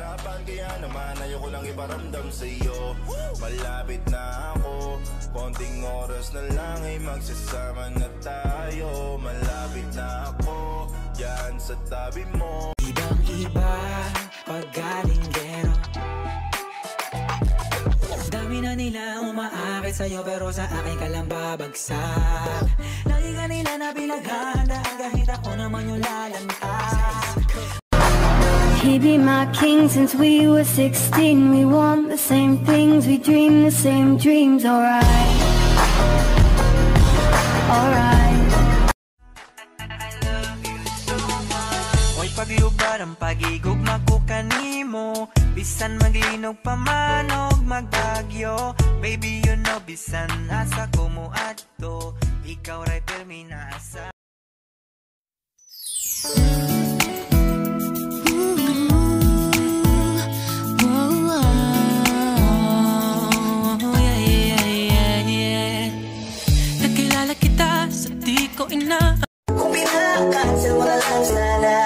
nahihirapan, kaya naman ayoko lang iparamdam sa'yo. Malapit na ako, konting oras na lang ay magsasama na tayo. Malapit na ako, yan sa tabi mo. Ibang iba, pag galinggero. Dami na nila umaakit sa'yo, pero sa akin ka lang babagsak. Lagi ka nila na pinaghandaan, kahit ako naman yung lalantag. He be my king since we were 16. We want the same things, we dream the same dreams. Alright, alright. Oy pagyubad ang pagigugma ko kanimo, bisan maglinog pa manog magbagyo. Baby you know bisan asa ko mo adto, ikaw ray permina asa. Nakilala kita sa di ko ina. Kung pinaka-cancel mo na lang sana,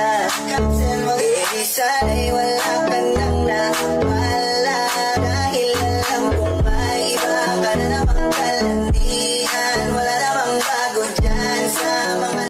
cancel mo sana'y wala ka nang nawala. Dahil alam kong may iba ka na namang kalandian. Wala namang bago dyan sa mga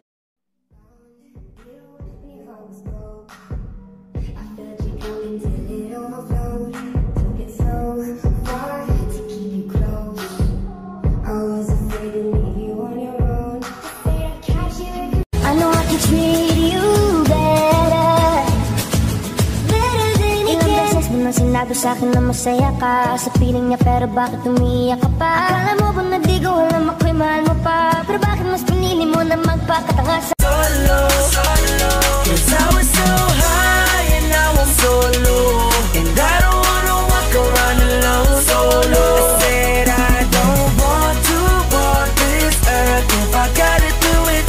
sinabi sa'kin na masaya ka sa piling niya, pero bakit umiiyak ka pa? Akala mo ba na di ko alam ako'y mahal mo pa? Pero bakit mas pinili mo na magpakatanga sa Solo, solo, 'cause I was so high and now I'm solo, and I don't wanna walk around alone solo. I said I don't want to walk this earth if I gotta do it.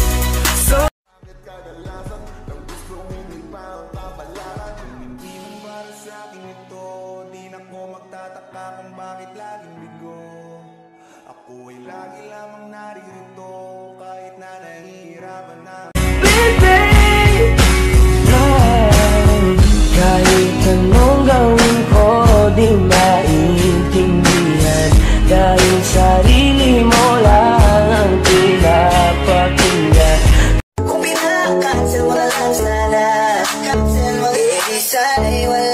So Kadalasan ng gusto hindi pa ang kabalaran. Hindi man para sa akin ito, di na ko magtataka kung bakit laging bigo. Ako ay lagi lamang naririto, kahit na nahihirapan na. Kahit anong gawin ko, di maintindihan, dahil sarili mo lang ang pinapakinggan. kung pinaka-cancel mo na lang sana, cancel mo sana'y wala